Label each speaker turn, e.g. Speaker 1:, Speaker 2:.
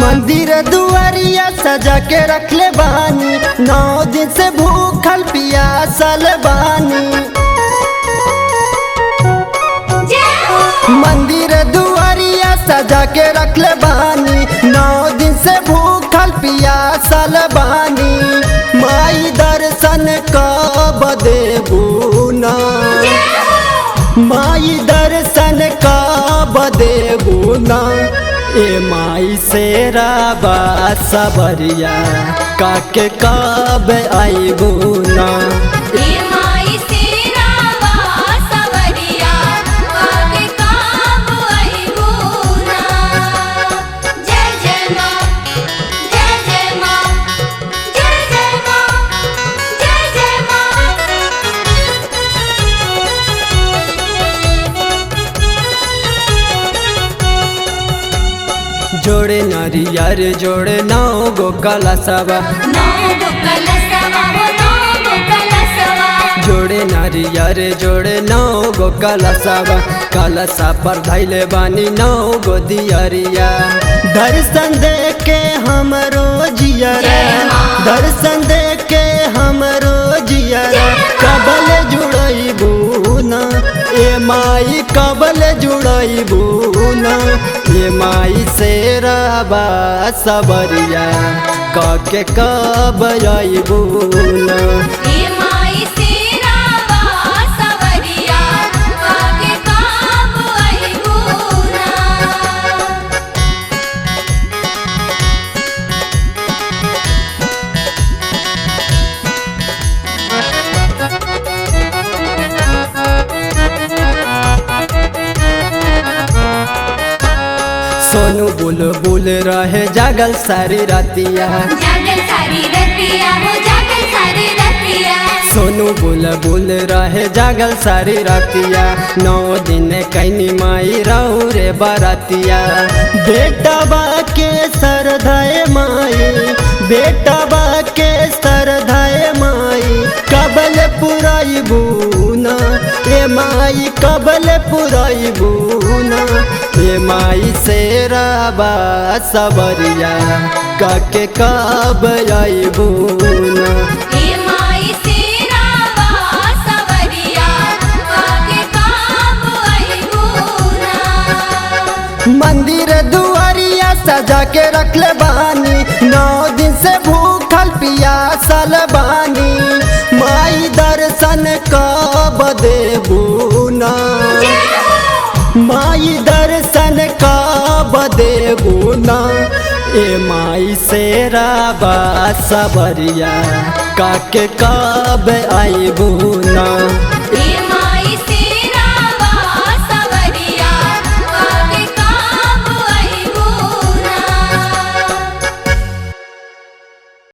Speaker 1: मंदिर दुआरिया सजा के रखले बानी, 9 दिन से भूखल पियासल बानी। मंदिर दुआरिया सजा के रखले बानी, 9 दिन से भूखल पियासल बानी। माई दर्शन कब देबू ना, माई दर्शन कब देबू ना। ए माई शेरा बा सबरिया काके कब आईबू ना। जोड़े नारियर जोड़े 9 गो कलशवा, जोड़े नारियर जोड़े 9 गो कलशवा। कलशा पर धैले बानी 9 गो दियरिया। दर्शन दे के हमरो जियरा, दर्शन दे के हमरो जियरा। कबल जुड़ैबू ना ए माई, कबल जुड़ैबू ना। ए माई शेरा बा सबरिया काके कब आईबू ना। सोनू बुलबुल रहे जागल सारी रतिया, सोनू बुलबुल रहे जागल सारी रतिया। 9 दिन कैनी माई रहू रे बरतिया। बेटा बा के सरधाए माई, बेटा बा के सरधाए माई। कबल पुराइबू ना ए माई, कबल पुराइबू ना। ए माई शेरा बा सबरिया काके कब आईबू ना। मंदिर दुआरिया सजा के रखले बानी, 9 दिन से भूखल पियासल बानी। माई दर्शन कब देबू ना, माई दर्शन कब देबू ना। ए माई शेरा बा सबरिया काके कब आईबू ना।